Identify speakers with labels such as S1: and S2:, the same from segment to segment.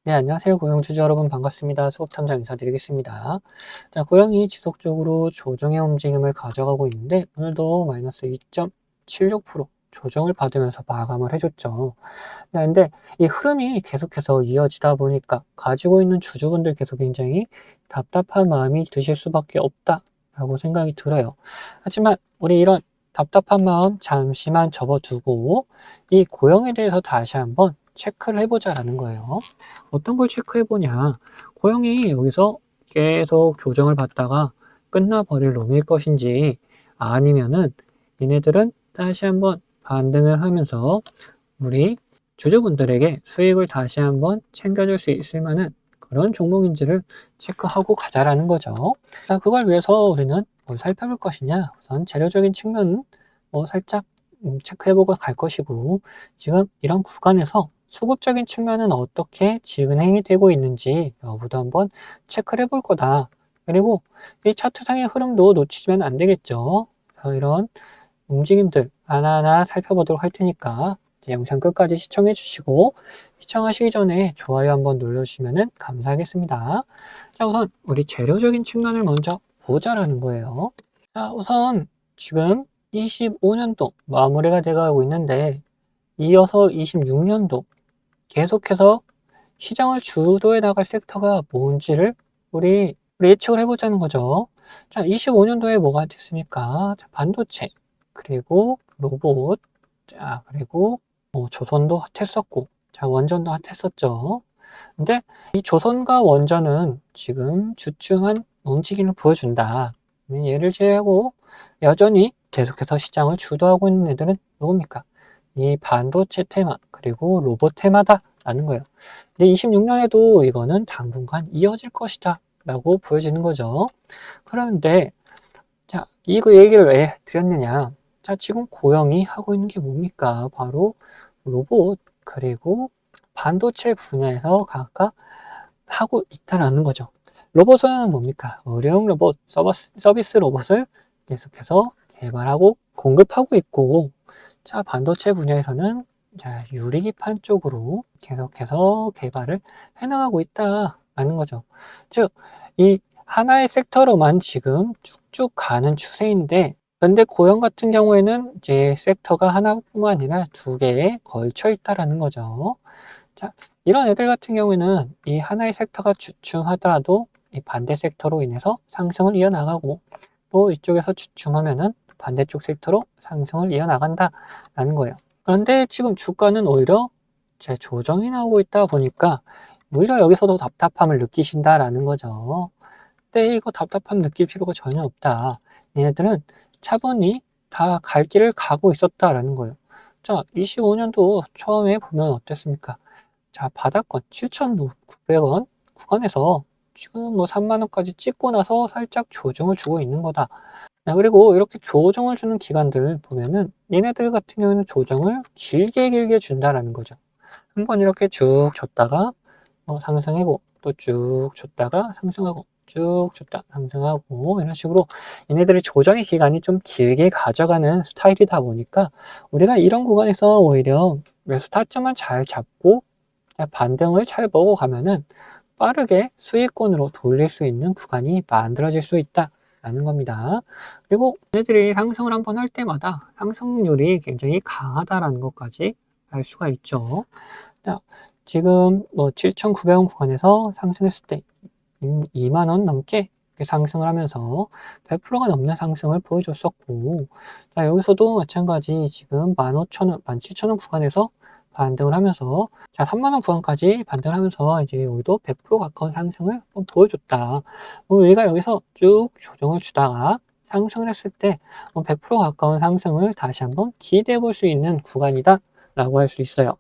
S1: 네, 안녕하세요. 고용주주 여러분 반갑습니다. 수급탐정 인사드리겠습니다. 자, 고용이 지속적으로 조정의 움직임을 가져가고 있는데 오늘도 마이너스 2.76% 조정을 받으면서 마감을 해줬죠. 네, 근데 이 흐름이 계속해서 이어지다 보니까 가지고 있는 주주분들께서 굉장히 답답한 마음이 드실 수밖에 없다라고 생각이 들어요. 하지만 우리 이런 답답한 마음 잠시만 접어두고 이 고용에 대해서 다시 한번 체크를 해보자라는 거예요. 어떤 걸 체크해보냐. 고용이 여기서 계속 조정을 받다가 끝나버릴 놈일 것인지 아니면은 얘네들은 다시 한번 반등을 하면서 우리 주주분들에게 수익을 다시 한번 챙겨줄 수 있을 만한 그런 종목인지를 체크하고 가자라는 거죠. 자, 그걸 위해서 우리는 뭘 살펴볼 것이냐. 우선 재료적인 측면은 살짝 체크해보고 갈 것이고, 지금 이런 구간에서 수급적인 측면은 어떻게 진행이 되고 있는지 여부도 한번 체크를 해볼 거다. 그리고 이 차트상의 흐름도 놓치면 안 되겠죠. 이런 움직임들 하나하나 살펴보도록 할 테니까 영상 끝까지 시청해 주시고, 시청하시기 전에 좋아요 한번 눌러주시면 감사하겠습니다. 자, 우선 우리 재료적인 측면을 먼저 보자라는 거예요. 자, 우선 지금 25년도 마무리가 돼가고 있는데 이어서 26년도 계속해서 시장을 주도해 나갈 섹터가 뭔지를 우리 예측을 해보자는 거죠. 자, 25년도에 뭐가 됐습니까? 자, 반도체, 그리고 로봇, 자, 그리고 조선도 핫했었고, 자, 원전도 핫했었죠. 근데 이 조선과 원전은 지금 주춤한 움직임을 보여준다. 얘를 제외하고 여전히 계속해서 시장을 주도하고 있는 애들은 누굽니까? 이 반도체 테마, 그리고 로봇 테마다 라는 거예요. 근데 26년에도 이거는 당분간 이어질 것이다 라고 보여지는 거죠. 그런데 자, 이거 얘기를 왜 드렸느냐. 자, 지금 고영이 하고 있는 게 뭡니까? 바로 로봇, 그리고 반도체 분야에서 각각 하고 있다라는 거죠. 로봇은 뭡니까? 의료용 로봇, 서비스 로봇을 계속해서 개발하고 공급하고 있고, 자, 반도체 분야에서는 자, 유리기판 쪽으로 계속해서 개발을 해나가고 있다라는 거죠. 즉, 이 하나의 섹터로만 지금 쭉쭉 가는 추세인데, 근데 고용 같은 경우에는 이제 섹터가 하나뿐만 아니라 두 개에 걸쳐 있다라는 거죠. 자, 이런 애들 같은 경우에는 이 하나의 섹터가 주춤하더라도 이 반대 섹터로 인해서 상승을 이어나가고, 또 이쪽에서 주춤하면은 반대쪽 섹터로 상승을 이어나간다라는 거예요. 그런데 지금 주가는 오히려 제 조정이 나오고 있다 보니까 오히려 여기서도 답답함을 느끼신다라는 거죠. 근데 이거 답답함 느낄 필요가 전혀 없다. 얘네들은 차분히 다 갈 길을 가고 있었다라는 거예요. 자, 25년도 처음에 보면 어땠습니까? 자, 바닥권 7,900원 구간에서 지금 뭐 3만 원까지 찍고 나서 살짝 조정을 주고 있는 거다. 자, 그리고 이렇게 조정을 주는 기관들 보면은 얘네들 같은 경우는 조정을 길게 준다라는 거죠. 한번 이렇게 쭉 줬다가 상승하고 또 쭉 줬다가 상승하고 쭉 줬다 상승하고 이런 식으로 얘네들의 조정의 기간이 좀 길게 가져가는 스타일이다 보니까 우리가 이런 구간에서 오히려 매수 타점만 잘 잡고 반등을 잘 보고 가면은 빠르게 수익권으로 돌릴 수 있는 구간이 만들어질 수 있다라는 겁니다. 그리고 얘네들이 상승을 한번 할 때마다 상승률이 굉장히 강하다라는 것까지 알 수가 있죠. 자, 지금 뭐 7,900원 구간에서 상승했을 때 2만 원 넘게 상승을 하면서 100%가 넘는 상승을 보여줬었고, 자, 여기서도 마찬가지 지금 15,000원, 17,000원 구간에서 반등을 하면서 자, 3만 원 구간까지 반등을 하면서 이제 여기도 100% 가까운 상승을 보여줬다. 우리가 여기서 쭉 조정을 주다가 상승을 했을 때 100% 가까운 상승을 다시 한번 기대해 볼 수 있는 구간이다 라고 할 수 있어요.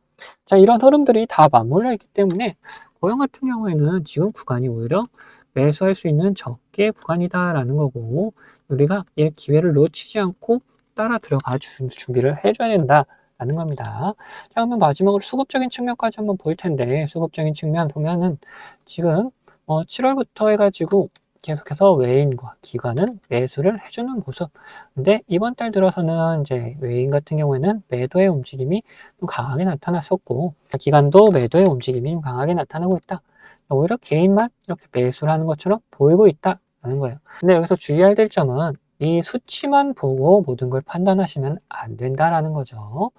S1: 자, 이런 흐름들이 다 맞물려 있기 때문에 고용 같은 경우에는 지금 구간이 오히려 매수할 수 있는 적게 구간이다라는 거고, 우리가 이 기회를 놓치지 않고 따라 들어가 준비를 해줘야 된다라는 겁니다. 자, 그러면 마지막으로 수급적인 측면까지 한번 볼 텐데, 수급적인 측면 보면은 지금 7월부터 해가지고 계속해서 외인과 기관은 매수를 해주는 모습. 근데 이번 달 들어서는 이제 외인 같은 경우에는 매도의 움직임이 좀 강하게 나타났었고, 기관도 매도의 움직임이 좀 강하게 나타나고 있다. 오히려 개인만 이렇게 매수를 하는 것처럼 보이고 있다라는 거예요. 근데 여기서 주의해야 될 점은 이 수치만 보고 모든 걸 판단하시면 안 된다라는 거죠.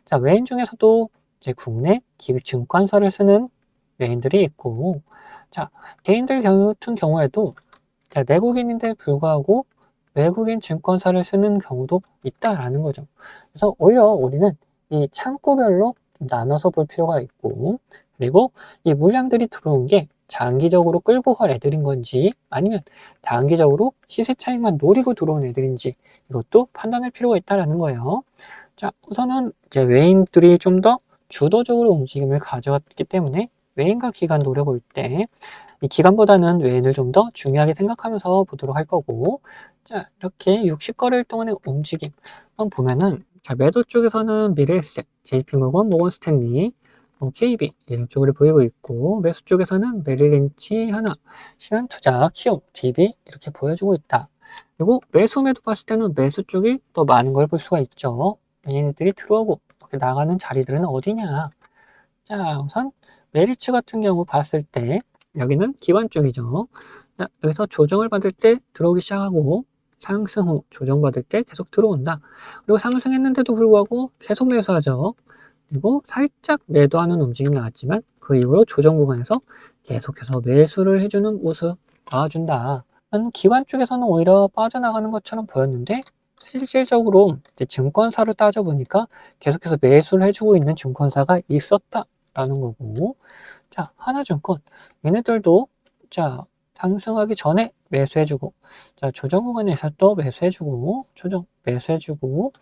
S1: 자, 외인 중에서도 이제 국내 증권사를 쓰는 외인들이 있고, 자, 개인들 같은 경우에도 내국인인데 불구하고 외국인 증권사를 쓰는 경우도 있다라는 거죠. 그래서 오히려 우리는 이 창구별로 나눠서 볼 필요가 있고, 그리고 이 물량들이 들어온 게 장기적으로 끌고 갈 애들인 건지 아니면 단기적으로 시세 차익만 노리고 들어온 애들인지 이것도 판단할 필요가 있다라는 거예요. 자, 우선은 이제 외인들이 좀 더 주도적으로 움직임을 가져왔기 때문에 외인과 기관 노려볼 때 이 기관보다는 외인을 좀 더 중요하게 생각하면서 보도록 할 거고, 자, 이렇게 60거래일 동안의 움직임 한번 보면은, 자, 매도 쪽에서는 미래에셋, JP모건, 모건스탠리, KB 이런 쪽으로 보이고 있고, 매수 쪽에서는 메릴린치, 하나, 신한투자, 키움, DB 이렇게 보여주고 있다. 그리고 매수 봤을 때는 매수 쪽이 더 많은 걸 볼 수가 있죠. 얘네들이 들어오고 이렇게 나가는 자리들은 어디냐? 자, 우선 메리츠 같은 경우 봤을 때 여기는 기관 쪽이죠. 자, 여기서 조정을 받을 때 들어오기 시작하고 상승 후 조정받을 때 계속 들어온다. 그리고 상승했는데도 불구하고 계속 매수하죠. 그리고 살짝 매도하는 움직임이 나왔지만 그 이후로 조정 구간에서 계속해서 매수를 해주는 모습 나와준다. 기관 쪽에서는 오히려 빠져나가는 것처럼 보였는데 실질적으로 이제 증권사로 따져보니까 계속해서 매수를 해주고 있는 증권사가 있었다라는 거고, 자, 하나증권 얘네들도 자 상승하기 전에 매수해주고, 자 조정 구간에서 또 매수해주고, 조정 매수해주고,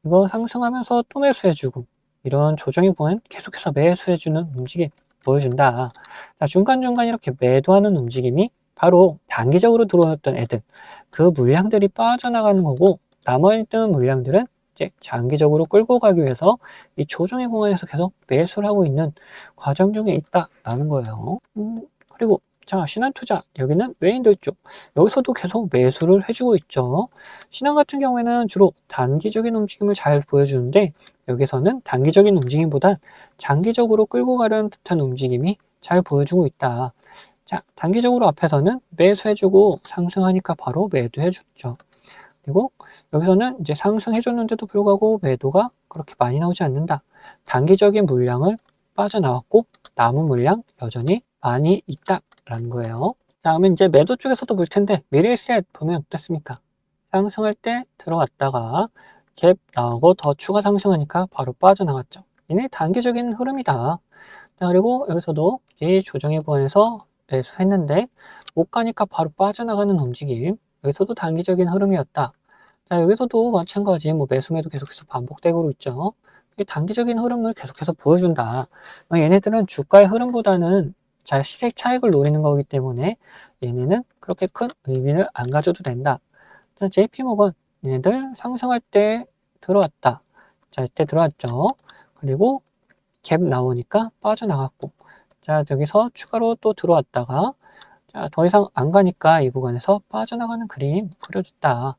S1: 이거 상승하면서 또 매수해주고, 이런 조정의 구간 계속해서 매수해주는 움직임 보여준다. 자, 중간중간 이렇게 매도하는 움직임이 바로 단기적으로 들어왔던 애들, 그 물량들이 빠져나가는 거고, 남아있는 물량들은 이제 장기적으로 끌고 가기 위해서 이 조정의 공간에서 계속 매수를 하고 있는 과정 중에 있다라는 거예요. 그리고 자, 신한투자 여기는 외인들 쪽, 여기서도 계속 매수를 해주고 있죠. 신한 같은 경우에는 주로 단기적인 움직임을 잘 보여주는데, 여기서는 단기적인 움직임보다 장기적으로 끌고 가려는 듯한 움직임이 잘 보여주고 있다. 자, 단기적으로 앞에서는 매수해주고 상승하니까 바로 매도해줬죠. 그리고 여기서는 이제 상승해줬는데도 불구하고 매도가 그렇게 많이 나오지 않는다. 단기적인 물량을 빠져나왔고 남은 물량 여전히 많이 있다라는 거예요. 자, 그러면 이제 매도 쪽에서도 볼 텐데 미래에셋 보면 어떻습니까? 상승할 때 들어갔다가 갭 나오고 더 추가 상승하니까 바로 빠져나갔죠. 얘네 단기적인 흐름이다. 자, 그리고 여기서도 이 조정의 구간에서 매수했는데 못 가니까 바로 빠져나가는 움직임. 여기서도 단기적인 흐름이었다. 자, 여기서도 마찬가지 매수매도 계속해서 반복되고 있죠. 단기적인 흐름을 계속해서 보여준다. 얘네들은 주가의 흐름보다는 자, 시세 차익을 노리는 거기 때문에 얘네는 그렇게 큰 의미를 안 가져도 된다. 자, JP모건 얘네들 상승할 때 들어왔다. 자, 이때 들어왔죠. 그리고 갭 나오니까 빠져나갔고, 자, 여기서 추가로 또 들어왔다가, 자, 더 이상 안 가니까 이 구간에서 빠져나가는 그림 그려줬다.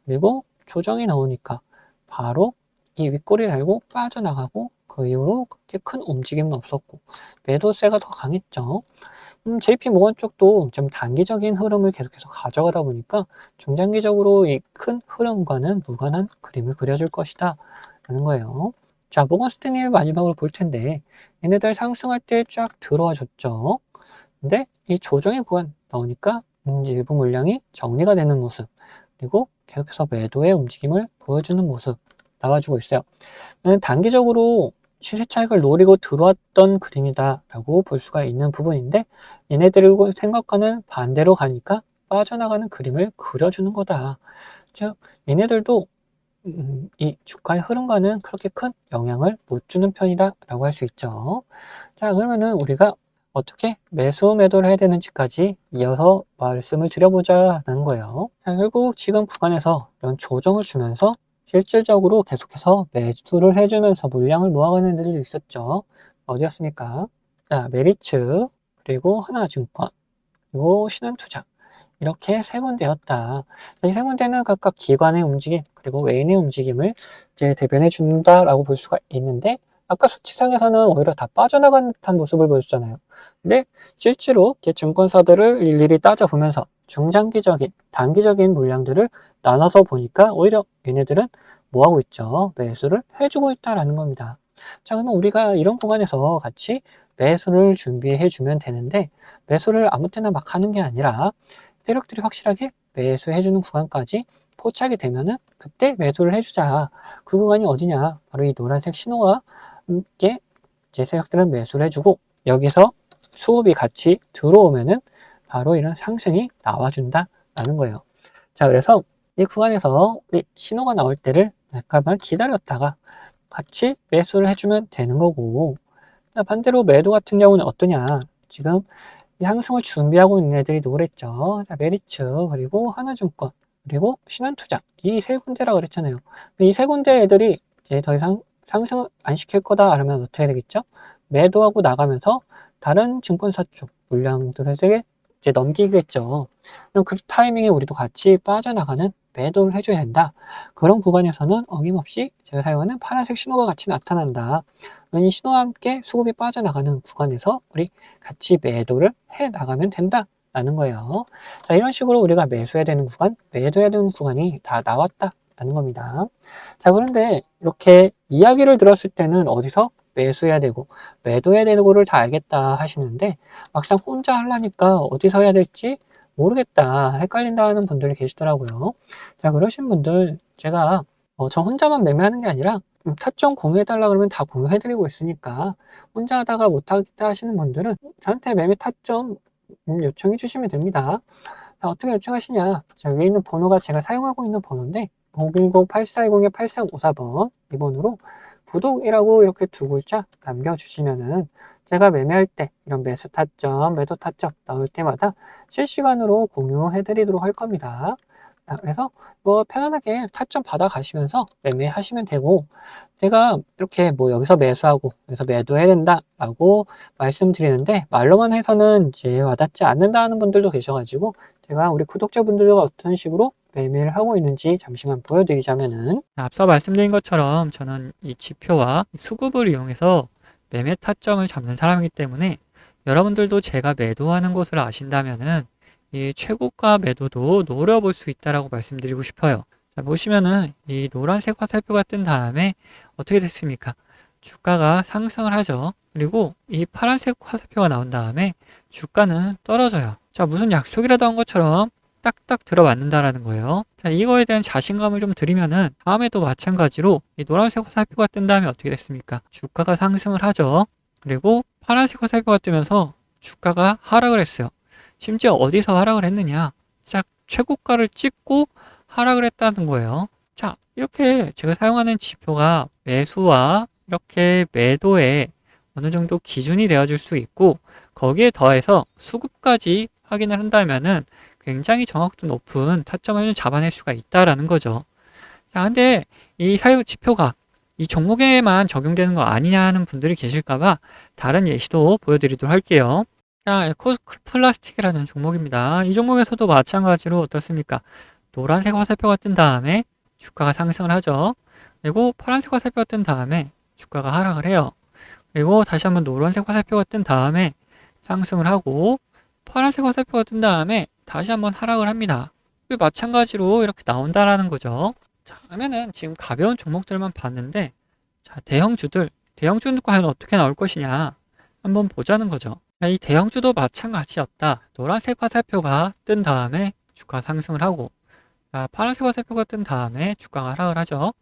S1: 그리고 조정이 나오니까 바로 이 윗꼬리를 달고 빠져나가고, 그 이후로 그렇게 큰 움직임은 없었고 매도세가 더 강했죠. JP모건 쪽도 좀 단기적인 흐름을 계속해서 가져가다 보니까 중장기적으로 이 큰 흐름과는 무관한 그림을 그려줄 것이다 라는 거예요. 자, 모건 스탠리를 마지막으로 볼 텐데 얘네들 상승할 때 쫙 들어와 줬죠. 근데 이 조정의 구간 나오니까 일부 물량이 정리가 되는 모습, 그리고 계속해서 매도의 움직임을 보여주는 모습 나와주고 있어요. 단기적으로 시세 차익을 노리고 들어왔던 그림이다 라고 볼 수가 있는 부분인데, 얘네들을 생각과는 반대로 가니까 빠져나가는 그림을 그려주는 거다. 즉 얘네들도 이 주가의 흐름과는 그렇게 큰 영향을 못 주는 편이다 라고 할 수 있죠. 자, 그러면은 우리가 어떻게 매수 매도를 해야 되는지까지 이어서 말씀을 드려보자는 거예요. 자, 결국 지금 구간에서 이런 조정을 주면서 실질적으로 계속해서 매수를 해주면서 물량을 모아가는 애들이 있었죠. 어디였습니까? 자, 메리츠, 그리고 하나증권, 그리고 신한투자. 이렇게 세 군데였다. 이 세 군데는 각각 기관의 움직임 그리고 외인의 움직임을 이제 대변해 준다라고 볼 수가 있는데 아까 수치상에서는 오히려 다 빠져나간 듯한 모습을 보여줬잖아요. 근데 실제로 제 증권사들을 일일이 따져보면서 중장기적인, 단기적인 물량들을 나눠서 보니까 오히려 얘네들은 뭐하고 있죠? 매수를 해주고 있다라는 겁니다. 자, 그러면 우리가 이런 구간에서 같이 매수를 준비해 주면 되는데 매수를 아무 때나 막 하는 게 아니라 세력들이 확실하게 매수해주는 구간까지 포착이 되면은 그때 매도를 해주자. 그 구간이 어디냐? 바로 이 노란색 신호와 함께 이제 세력들은 매수를 해주고 여기서 수급이 같이 들어오면은 바로 이런 상승이 나와준다라는 거예요. 자, 그래서 이 구간에서 우리 신호가 나올 때를 잠깐만 기다렸다가 같이 매수를 해주면 되는 거고, 자, 반대로 매도 같은 경우는 어떠냐? 지금 이 상승을 준비하고 있는 애들이 누구랬죠? 자, 메리츠, 그리고 하나증권, 그리고 신한투자. 이 세 군데라 그랬잖아요. 이 세 군데 애들이 이제 더 이상 상승을 안 시킬 거다 그러면 어떻게 되겠죠? 매도하고 나가면서 다른 증권사 쪽 물량들에게 이제 넘기겠죠. 그럼 그 타이밍에 우리도 같이 빠져나가는 매도를 해줘야 된다. 그런 구간에서는 어김없이 제가 사용하는 파란색 신호가 같이 나타난다. 이 신호와 함께 수급이 빠져나가는 구간에서 우리 같이 매도를 해 나가면 된다. 라는 거예요. 자, 이런 식으로 우리가 매수해야 되는 구간, 매도해야 되는 구간이 다 나왔다. 라는 겁니다. 자, 그런데 이렇게 이야기를 들었을 때는 어디서 매수해야 되고, 매도해야 되고를 다 알겠다 하시는데, 막상 혼자 하려니까 어디서 해야 될지 모르겠다, 헷갈린다 하는 분들이 계시더라고요. 자, 그러신 분들, 제가, 저 혼자만 매매하는 게 아니라, 타점 공유해달라 그러면 다 공유해드리고 있으니까, 혼자 하다가 못하겠다 하시는 분들은 저한테 매매 타점 요청해 주시면 됩니다. 자, 어떻게 요청하시냐? 자, 위에 있는 번호가 제가 사용하고 있는 번호인데, 010-8420-8354번, 이 번호로 구독이라고 이렇게 두 글자 남겨주시면은 제가 매매할 때 이런 매수 타점, 매도 타점 나올 때마다 실시간으로 공유해 드리도록 할 겁니다. 그래서 뭐 편안하게 타점 받아 가시면서 매매하시면 되고, 제가 이렇게 뭐 여기서 매수하고 여기서 매도해야 된다라고 말씀드리는데 말로만 해서는 이제 와닿지 않는다 하는 분들도 계셔가지고 제가 우리 구독자분들과 어떤 식으로 매매를 하고 있는지 잠시만 보여드리자면은, 앞서 말씀드린 것처럼 저는 이 지표와 수급을 이용해서 매매 타점을 잡는 사람이기 때문에 여러분들도 제가 매도하는 것을 아신다면은 이 최고가 매도도 노려볼 수 있다라고 말씀드리고 싶어요. 자, 보시면은 이 노란색 화살표가 뜬 다음에 어떻게 됐습니까? 주가가 상승을 하죠. 그리고 이 파란색 화살표가 나온 다음에 주가는 떨어져요. 자, 무슨 약속이라도 한 것처럼 딱딱 들어맞는다라는 거예요. 자, 이거에 대한 자신감을 좀 드리면은 다음에도 마찬가지로 이 노란색 화살표가 뜬 다음에 어떻게 됐습니까? 주가가 상승을 하죠. 그리고 파란색 화살표가 뜨면서 주가가 하락을 했어요. 심지어 어디서 하락을 했느냐? 딱 최고가를 찍고 하락을 했다는 거예요. 자, 이렇게 제가 사용하는 지표가 매수와 이렇게 매도에 어느 정도 기준이 되어줄 수 있고, 거기에 더해서 수급까지 확인을 한다면은 굉장히 정확도 높은 타점을 잡아낼 수가 있다라는 거죠. 자, 근데 이 사유 지표가 이 종목에만 적용되는 거 아니냐 하는 분들이 계실까봐 다른 예시도 보여드리도록 할게요. 자, 에코플라스틱이라는 종목입니다. 이 종목에서도 마찬가지로 어떻습니까? 노란색 화살표가 뜬 다음에 주가가 상승을 하죠. 그리고 파란색 화살표가 뜬 다음에 주가가 하락을 해요. 그리고 다시 한번 노란색 화살표가 뜬 다음에 상승을 하고 파란색 화살표가 뜬 다음에 다시 한번 하락을 합니다. 마찬가지로 이렇게 나온다라는 거죠. 자, 그러면은 지금 가벼운 종목들만 봤는데, 자, 대형주는 과연 어떻게 나올 것이냐 한번 보자는 거죠. 자, 이 대형주도 마찬가지였다. 노란색 화살표가 뜬 다음에 주가 상승을 하고, 자, 파란색 화살표가 뜬 다음에 주가가 하락을 하죠.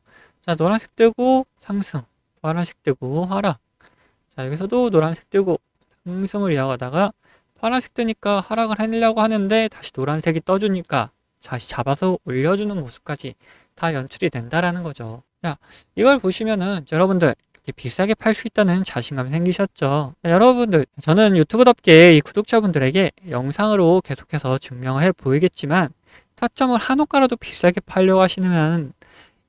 S1: 자, 노란색 뜨고 상승, 파란색 뜨고 하락. 자, 여기서도 노란색 뜨고 상승을 이어가다가 파란색 뜨니까 하락을 하려고 하는데 다시 노란색이 떠주니까 다시 잡아서 올려주는 모습까지 다 연출이 된다라는 거죠. 자, 이걸 보시면은 여러분들 이렇게 비싸게 팔 수 있다는 자신감이 생기셨죠. 자, 여러분들, 저는 유튜브답게 이 구독자분들에게 영상으로 계속해서 증명을 해 보이겠지만 타점을 한 호가라도 비싸게 팔려고 하시면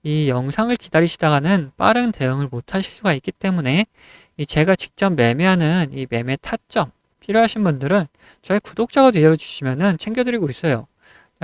S1: 이 영상을 기다리시다가는 빠른 대응을 못 하실 수가 있기 때문에 이 제가 직접 매매하는 이 매매 타점 필요하신 분들은 저희 구독자가 되어주시면은 챙겨드리고 있어요.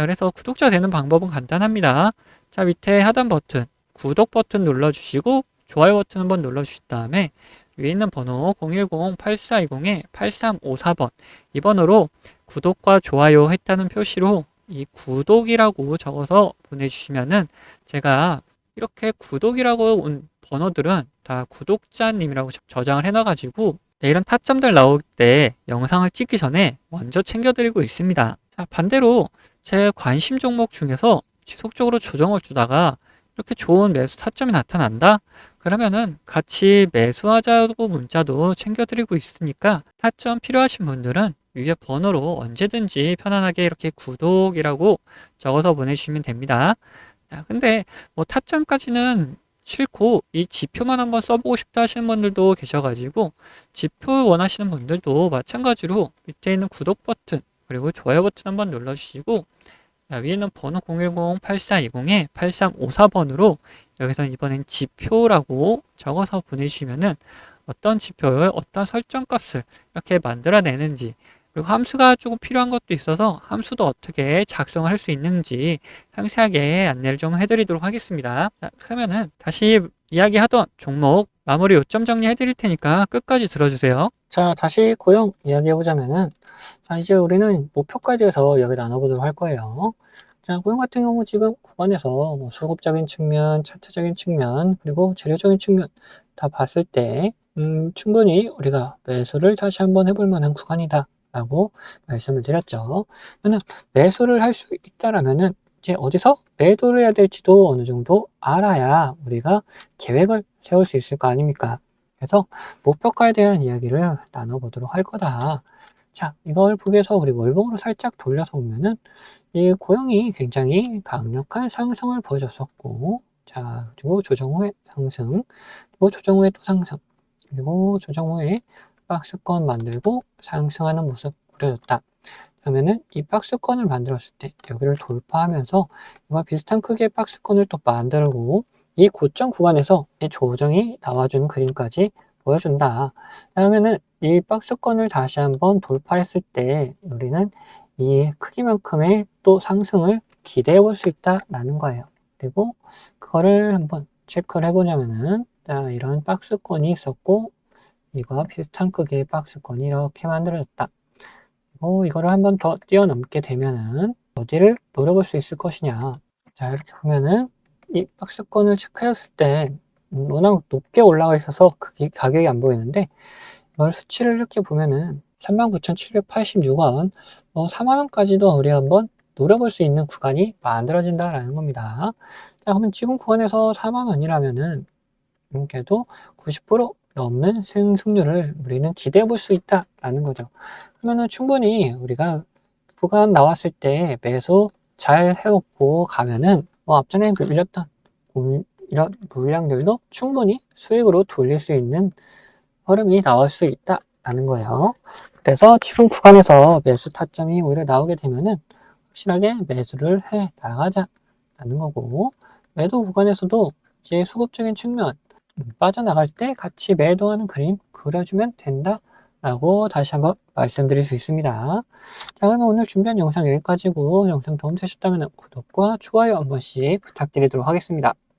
S2: 자, 그래서 구독자 되는 방법은 간단합니다. 자, 밑에 하단 버튼, 구독 버튼 눌러주시고, 좋아요 버튼 한번 눌러주신 다음에, 위에 있는 번호 010-8420-8354번, 이 번호로 구독과 좋아요 했다는 표시로 이 구독이라고 적어서 보내주시면은 제가 이렇게 구독이라고 온 번호들은 다 구독자님이라고 저장을 해놔가지고 이런 타점들 나올 때 영상을 찍기 전에 먼저 챙겨드리고 있습니다. 자, 반대로 제 관심 종목 중에서 지속적으로 조정을 주다가 이렇게 좋은 매수 타점이 나타난다? 그러면은 같이 매수하자고 문자도 챙겨드리고 있으니까 타점 필요하신 분들은 위에 번호로 언제든지 편안하게 이렇게 구독이라고 적어서 보내주시면 됩니다. 자, 근데 뭐 타점까지는 싫고 이 지표만 한번 써보고 싶다 하시는 분들도 계셔가지고 지표 원하시는 분들도 마찬가지로 밑에 있는 구독 버튼 그리고 좋아요 버튼 한번 눌러주시고, 자, 위에는 번호 010-8420-8354번으로 여기서 이번엔 지표라고 적어서 보내주시면은 어떤 지표를 어떤 설정 값을 이렇게 만들어내는지, 그리고 함수가 조금 필요한 것도 있어서 함수도 어떻게 작성을 할 수 있는지 상세하게 안내를 좀 해드리도록 하겠습니다. 자, 그러면은 다시 이야기하던 종목 마무리 요점 정리해 드릴 테니까 끝까지 들어주세요.
S1: 자, 다시 고용 이야기해보자면은, 자, 이제 우리는 목표가에 대해서 이야기 나눠보도록 할 거예요. 자, 고용 같은 경우 지금 구간에서 뭐 수급적인 측면, 차트적인 측면, 그리고 재료적인 측면 다 봤을 때, 충분히 우리가 매수를 다시 한번 해볼 만한 구간이다. 라고 말씀을 드렸죠. 그러면 매수를 할 수 있다라면은 이제 어디서 매도를 해야 될지도 어느 정도 알아야 우리가 계획을 세울 수 있을 거 아닙니까? 그래서 목표가에 대한 이야기를 나눠보도록 할 거다. 자, 이걸 보기 위해서 우리 월봉으로 살짝 돌려서 보면은 이 고용이 굉장히 강력한 상승을 보여줬었고, 자, 그리고 조정 후에 상승, 그리고 조정 후에 또 상승, 그리고 조정 후에 박스권 만들고 상승하는 모습 그려줬다. 그러면은 이 박스권을 만들었을 때 여기를 돌파하면서 이와 비슷한 크기의 박스권을 또 만들고 이 고점 구간에서 이 조정이 나와준 그림까지 보여준다. 그러면은 이 박스권을 다시 한번 돌파했을 때 우리는 이 크기만큼의 또 상승을 기대해 볼 수 있다라는 거예요. 그리고 그거를 한번 체크를 해보자면은 자, 이런 박스권이 있었고 이거와 비슷한 크기의 박스권이 이렇게 만들어졌다. 이거를 한번 더 뛰어넘게 되면은 어디를 노려볼 수 있을 것이냐. 자, 이렇게 보면은 이 박스권을 체크했을 때 워낙 높게 올라가 있어서 가격이 안 보이는데 이걸 수치를 이렇게 보면은 39,786원, 4만원까지도 우리가 한번 노려볼 수 있는 구간이 만들어진다라는 겁니다. 자, 그러면 지금 구간에서 4만원이라면은 그래도 90% 넘는 승률을 우리는 기대해 볼 수 있다라는 거죠. 그러면은 충분히 우리가 구간 나왔을 때 매수 잘 해놓고 가면은 앞전에 밀렸던 이런 물량들도 충분히 수익으로 돌릴 수 있는 흐름이 나올 수 있다라는 거예요. 그래서 지금 구간에서 매수 타점이 오히려 나오게 되면은 확실하게 매수를 해 나가자라는 거고, 매도 구간에서도 이제 수급적인 측면 빠져나갈 때 같이 매도하는 그림 그려주면 된다라고 다시 한번 말씀드릴 수 있습니다. 자, 그러면 오늘 준비한 영상 여기까지고, 영상 도움되셨다면 구독과 좋아요 한 번씩 부탁드리도록 하겠습니다.